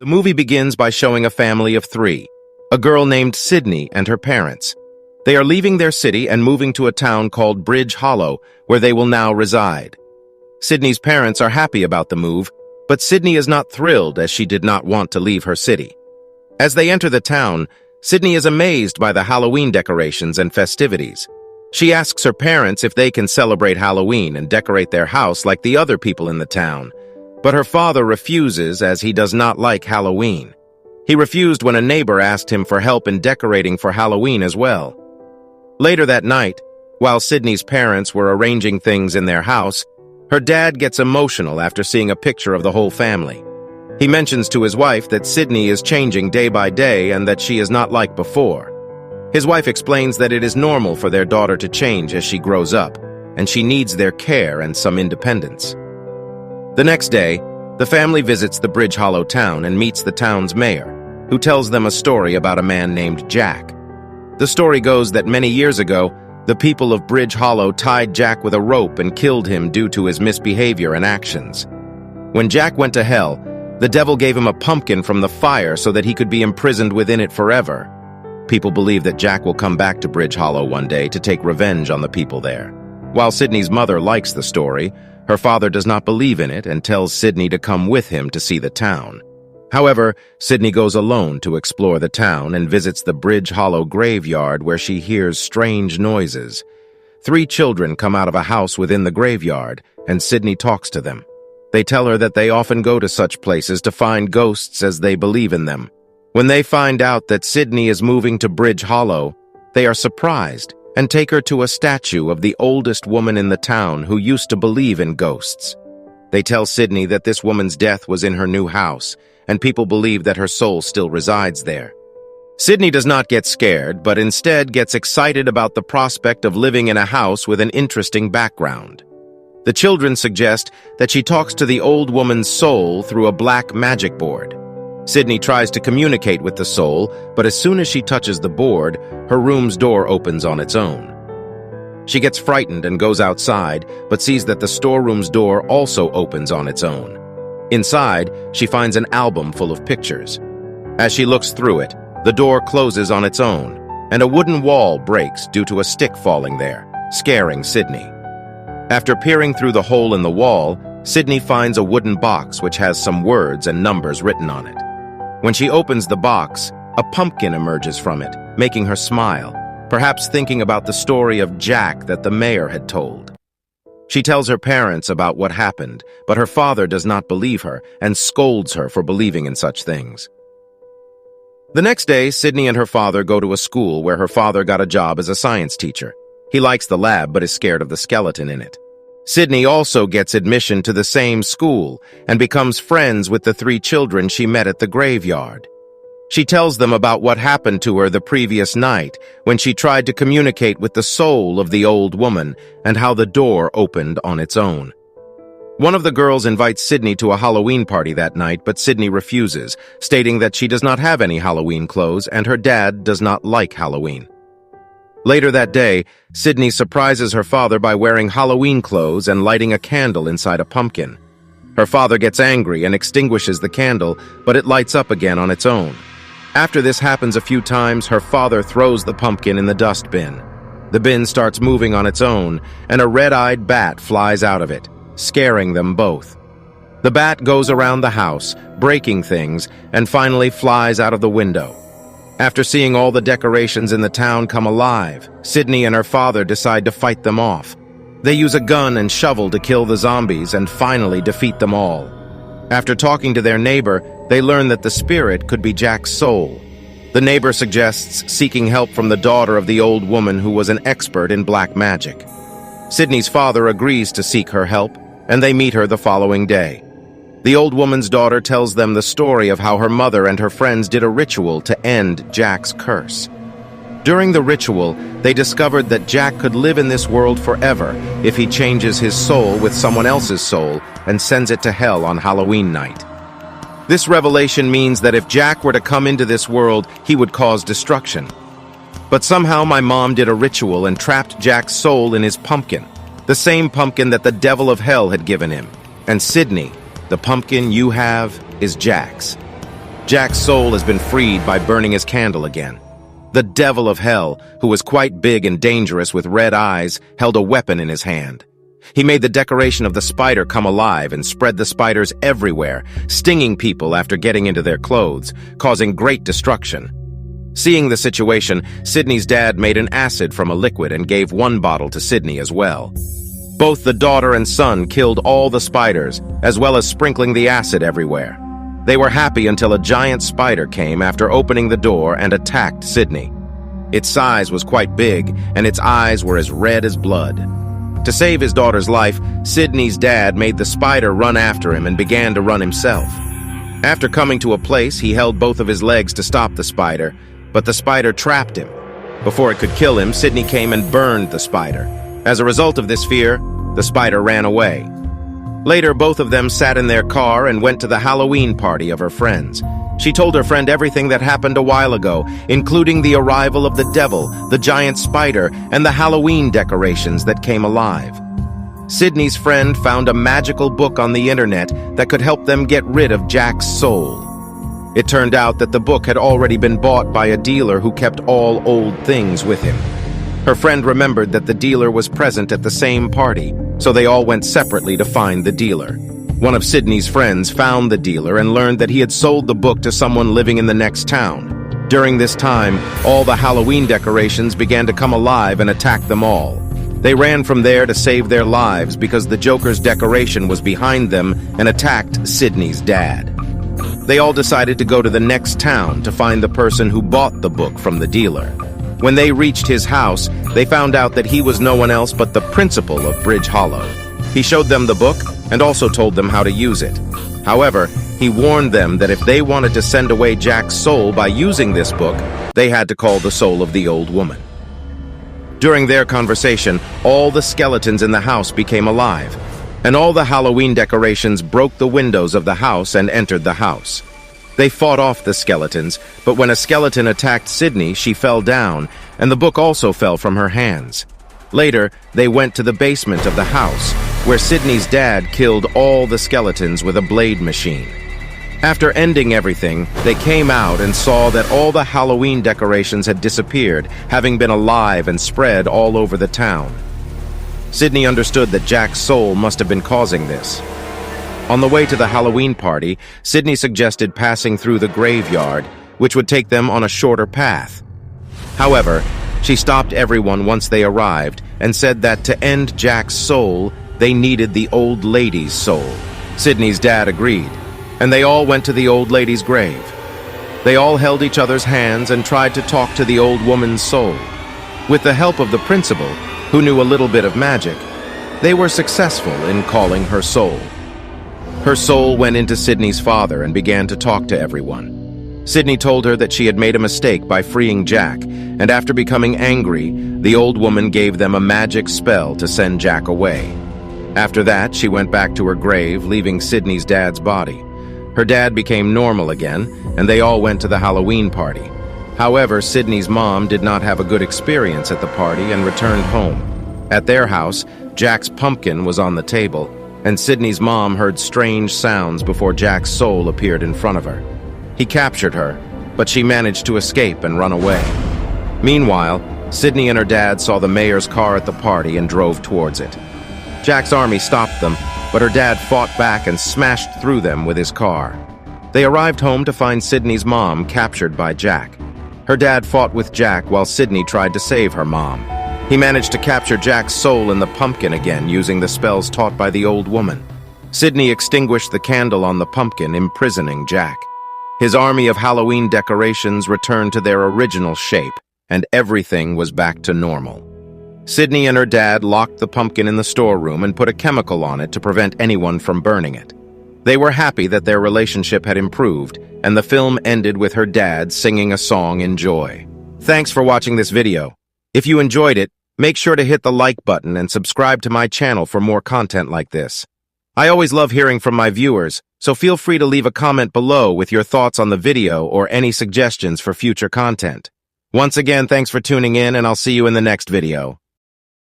The movie begins by showing a family of three, a girl named Sydney and her parents. They are leaving their city and moving to a town called Bridge Hollow, where they will now reside. Sydney's parents are happy about the move, but Sydney is not thrilled as she did not want to leave her city. As they enter the town, Sydney is amazed by the Halloween decorations and festivities. She asks her parents if they can celebrate Halloween and decorate their house like the other people in the town. But her father refuses as he does not like Halloween. He refused when a neighbor asked him for help in decorating for Halloween as well. Later that night, while Sydney's parents were arranging things in their house, her dad gets emotional after seeing a picture of the whole family. He mentions to his wife that Sydney is changing day by day and that she is not like before. His wife explains that it is normal for their daughter to change as she grows up, and she needs their care and some independence. The next day, the family visits the Bridge Hollow town and meets the town's mayor, who tells them a story about a man named Jack. The story goes that many years ago, the people of Bridge Hollow tied Jack with a rope and killed him due to his misbehavior and actions. When Jack went to hell, the devil gave him a pumpkin from the fire so that he could be imprisoned within it forever. People believe that Jack will come back to Bridge Hollow one day to take revenge on the people there. While Sydney's mother likes the story, her father does not believe in it and tells Sydney to come with him to see the town. However, Sydney goes alone to explore the town and visits the Bridge Hollow graveyard where she hears strange noises. 3 children come out of a house within the graveyard, and Sydney talks to them. They tell her that they often go to such places to find ghosts as they believe in them. When they find out that Sydney is moving to Bridge Hollow, they are surprised and take her to a statue of the oldest woman in the town who used to believe in ghosts. They tell Sydney that this woman's death was in her new house, and people believe that her soul still resides there. Sydney does not get scared, but instead gets excited about the prospect of living in a house with an interesting background. The children suggest that she talks to the old woman's soul through a black magic board. Sydney tries to communicate with the soul, but as soon as she touches the board, her room's door opens on its own. She gets frightened and goes outside, but sees that the storeroom's door also opens on its own. Inside, she finds an album full of pictures. As she looks through it, the door closes on its own, and a wooden wall breaks due to a stick falling there, scaring Sydney. After peering through the hole in the wall, Sydney finds a wooden box which has some words and numbers written on it. When she opens the box, a pumpkin emerges from it, making her smile, perhaps thinking about the story of Jack that the mayor had told. She tells her parents about what happened, but her father does not believe her and scolds her for believing in such things. The next day, Sydney and her father go to a school where her father got a job as a science teacher. He likes the lab but is scared of the skeleton in it. Sydney also gets admission to the same school and becomes friends with the 3 children she met at the graveyard. She tells them about what happened to her the previous night when she tried to communicate with the soul of the old woman and how the door opened on its own. One of the girls invites Sydney to a Halloween party that night, but Sydney refuses, stating that she does not have any Halloween clothes and her dad does not like Halloween. Later that day, Sydney surprises her father by wearing Halloween clothes and lighting a candle inside a pumpkin. Her father gets angry and extinguishes the candle, but it lights up again on its own. After this happens a few times, her father throws the pumpkin in the dust bin. The bin starts moving on its own, and a red-eyed bat flies out of it, scaring them both. The bat goes around the house, breaking things, and finally flies out of the window. After seeing all the decorations in the town come alive, Sydney and her father decide to fight them off. They use a gun and shovel to kill the zombies and finally defeat them all. After talking to their neighbor, they learn that the spirit could be Jack's soul. The neighbor suggests seeking help from the daughter of the old woman who was an expert in black magic. Sydney's father agrees to seek her help, and they meet her the following day. The old woman's daughter tells them the story of how her mother and her friends did a ritual to end Jack's curse. During the ritual, they discovered that Jack could live in this world forever if he changes his soul with someone else's soul and sends it to hell on Halloween night. This revelation means that if Jack were to come into this world, he would cause destruction. But somehow my mom did a ritual and trapped Jack's soul in his pumpkin, the same pumpkin that the devil of hell had given him. And Sydney, the pumpkin you have is Jack's. Jack's soul has been freed by burning his candle again. The devil of hell, who was quite big and dangerous with red eyes, held a weapon in his hand. He made the decoration of the spider come alive and spread the spiders everywhere, stinging people after getting into their clothes, causing great destruction. Seeing the situation, Sydney's dad made an acid from a liquid and gave one bottle to Sydney as well. Both the daughter and son killed all the spiders, as well as sprinkling the acid everywhere. They were happy until a giant spider came after opening the door and attacked Sydney. Its size was quite big, and its eyes were as red as blood. To save his daughter's life, Sydney's dad made the spider run after him and began to run himself. After coming to a place, he held both of his legs to stop the spider, but the spider trapped him. Before it could kill him, Sydney came and burned the spider. As a result of this fear, the spider ran away. Later, both of them sat in their car and went to the Halloween party of her friends. She told her friend everything that happened a while ago, including the arrival of the devil, the giant spider, and the Halloween decorations that came alive. Sydney's friend found a magical book on the internet that could help them get rid of Jack's soul. It turned out that the book had already been bought by a dealer who kept all old things with him. Her friend remembered that the dealer was present at the same party, so they all went separately to find the dealer. One of Sydney's friends found the dealer and learned that he had sold the book to someone living in the next town. During this time, all the Halloween decorations began to come alive and attack them all. They ran from there to save their lives because the Joker's decoration was behind them and attacked Sydney's dad. They all decided to go to the next town to find the person who bought the book from the dealer. When they reached his house, they found out that he was no one else but the principal of Bridge Hollow. He showed them the book and also told them how to use it. However, he warned them that if they wanted to send away Jack's soul by using this book, they had to call the soul of the old woman. During their conversation, all the skeletons in the house became alive, and all the Halloween decorations broke the windows of the house and entered the house. They fought off the skeletons, but when a skeleton attacked Sydney, she fell down, and the book also fell from her hands. Later, they went to the basement of the house, where Sydney's dad killed all the skeletons with a blade machine. After ending everything, they came out and saw that all the Halloween decorations had disappeared, having been alive and spread all over the town. Sydney understood that Jack's soul must have been causing this. On the way to the Halloween party, Sydney suggested passing through the graveyard, which would take them on a shorter path. However, she stopped everyone once they arrived and said that to end Jack's soul, they needed the old lady's soul. Sydney's dad agreed, and they all went to the old lady's grave. They all held each other's hands and tried to talk to the old woman's soul. With the help of the principal, who knew a little bit of magic, they were successful in calling her soul. Her soul went into Sydney's father and began to talk to everyone. Sydney told her that she had made a mistake by freeing Jack, and after becoming angry, the old woman gave them a magic spell to send Jack away. After that, she went back to her grave, leaving Sydney's dad's body. Her dad became normal again, and they all went to the Halloween party. However, Sydney's mom did not have a good experience at the party and returned home. At their house, Jack's pumpkin was on the table, and Sydney's mom heard strange sounds before Jack's soul appeared in front of her. He captured her, but she managed to escape and run away. Meanwhile, Sydney and her dad saw the mayor's car at the party and drove towards it. Jack's army stopped them, but her dad fought back and smashed through them with his car. They arrived home to find Sydney's mom captured by Jack. Her dad fought with Jack while Sydney tried to save her mom. He managed to capture Jack's soul in the pumpkin again using the spells taught by the old woman. Sydney extinguished the candle on the pumpkin, imprisoning Jack. His army of Halloween decorations returned to their original shape, and everything was back to normal. Sydney and her dad locked the pumpkin in the storeroom and put a chemical on it to prevent anyone from burning it. They were happy that their relationship had improved, and the film ended with her dad singing a song in joy. Thanks for watching this video. If you enjoyed it, make sure to hit the like button and subscribe to my channel for more content like this. I always love hearing from my viewers, so feel free to leave a comment below with your thoughts on the video or any suggestions for future content. Once again, thanks for tuning in, and I'll see you in the next video.